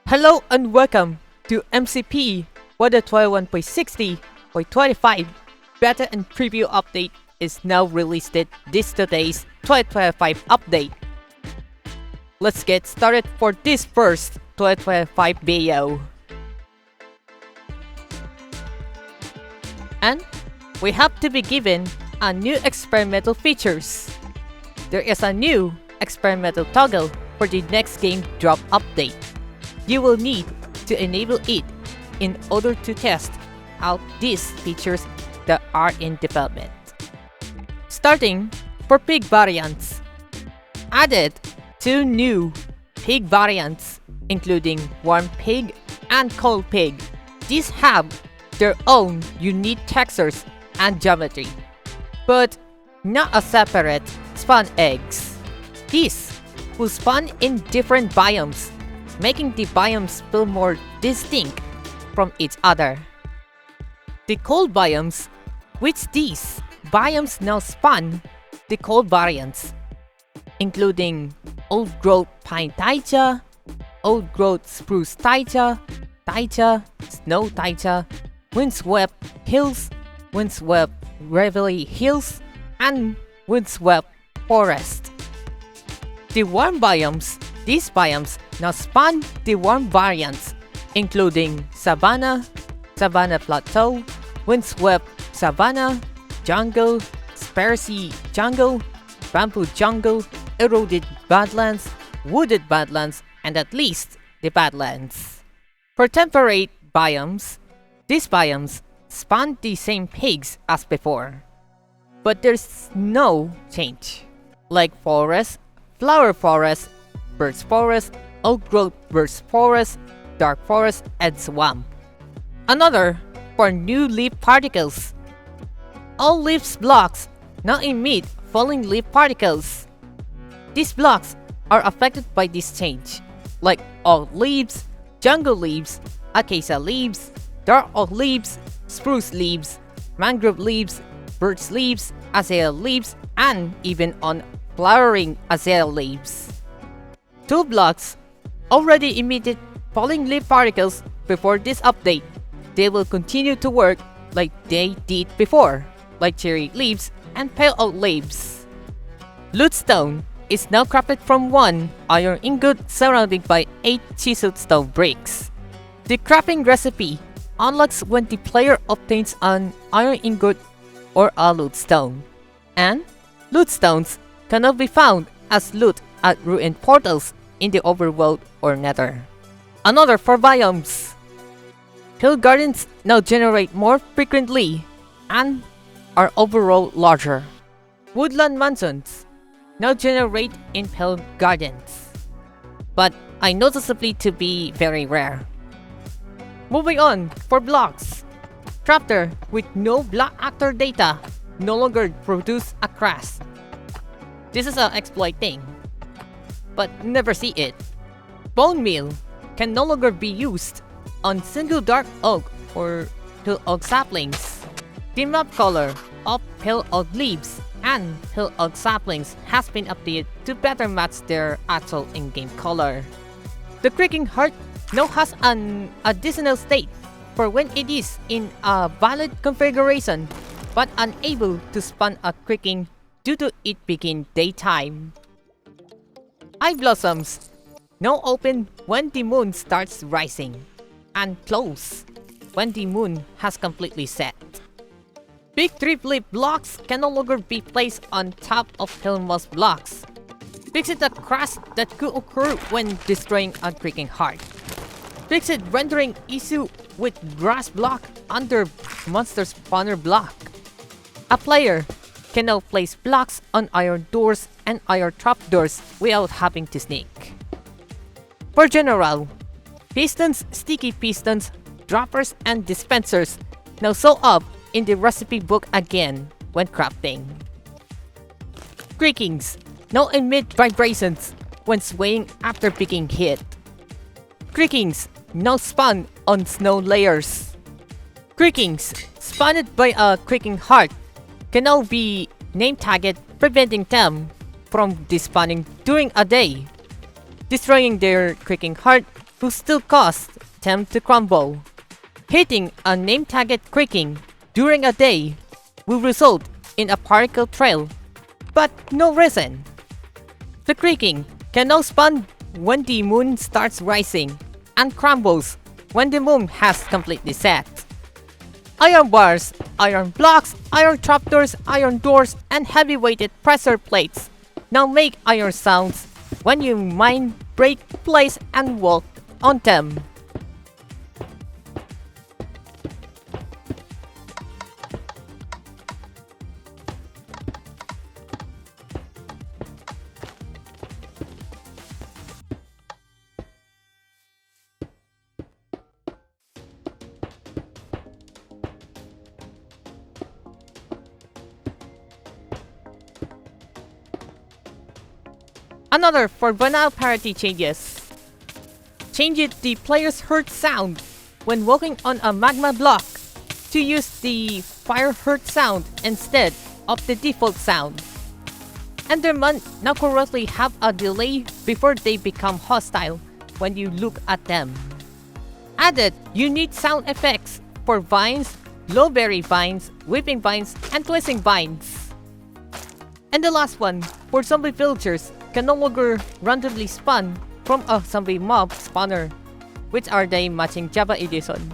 Hello and welcome to MCPE Weather 21.60.25 Beta and Preview Update is now released this today's 2025 update. Let's get started for this first 2025 video. And we have to be given a new experimental features. There is a new experimental toggle for the next game drop update. You will need to enable it in order to test out these features that are in development. Starting for pig variants. Added 2 new pig variants, including warm pig and cold pig. These have their own unique textures and geometry, but not as separate spawn eggs. These will spawn in different biomes, making the biomes feel more distinct from each other. The cold biomes, which these biomes now spawn the cold variants, including old-growth pine taiga, old-growth spruce taiga, snow taiga, windswept hills, windswept reveille hills, and windswept forest. The warm biomes, these biomes now spawn the warm variants, including savanna, savanna plateau, windswept savanna, jungle, sparse jungle, bamboo jungle, eroded badlands, wooded badlands, and at least the badlands. For temperate biomes, these biomes spawn the same pigs as before, but there's no change, like forest, flower forest, birch forest, old-growth birch forest, dark forest, and swamp. Another for new leaf particles. All leaves blocks now emit falling leaf particles. These blocks are affected by this change, like oak leaves, jungle leaves, acacia leaves, dark oak leaves, spruce leaves, mangrove leaves, birch leaves, azalea leaves, and even on flowering azalea leaves. 2 blocks already emitted falling leaf particles before this update. They will continue to work like they did before, like cherry leaves and pale oak leaves. Lodestone is now crafted from 1 iron ingot surrounded by 8 chiseled stone bricks. The crafting recipe unlocks when the player obtains an iron ingot or a lodestone, and lodestones cannot be found as loot at ruined portals in the overworld or nether. Another for biomes. Hill gardens now generate more frequently and are overall larger. Woodland mansions now generate in hill gardens, but are noticeably to be very rare. Moving on for blocks. Crafter with no block actor data no longer produce a crash. This is an exploit thing, but never see it. Bone meal can no longer be used on single dark oak or hill oak saplings. The map color of hill oak leaves and hill oak saplings has been updated to better match their actual in-game color. The creaking heart now has an additional state for when it is in a valid configuration but unable to spawn a creaking due to it being daytime. Eye blossoms now open when the moon starts rising and close when the moon has completely set. Big trip-leaf blocks can no longer be placed on top of hillmoss blocks, fixing the crash that could occur when destroying a creaking heart. Fixed rendering issue with grass block under monster spawner block. A player can now place blocks on iron doors and iron trapdoors without having to sneak. For general, pistons, sticky pistons, droppers, and dispensers now show up in the recipe book again when crafting. Creakings now emit vibrations when swaying after being hit. Creakings now spawn on snow layers. Creakings spawned by a creaking heart can now be name tagged, preventing them from despawning during a day. Destroying their creaking heart will still cause them to crumble. Hitting a name target creaking during a day will result in a particle trail, but no reason. The creaking can now spawn when the moon starts rising and crumbles when the moon has completely set. Iron bars, iron blocks, iron trapdoors, iron doors, and heavy-weighted pressure plates now make iron sounds when you mine, break, place, and walk on them. Another for banal parity changes. Change the player's hurt sound when walking on a magma block to use the fire hurt sound instead of the default sound. Endermen now currently have a delay before they become hostile when you look at them. Added unique sound effects for vines, lowberry vines, whipping vines, and twisting vines. And the last one, for zombie villagers can no longer randomly spawn from a zombie mob spawner, which are the matching Java edition.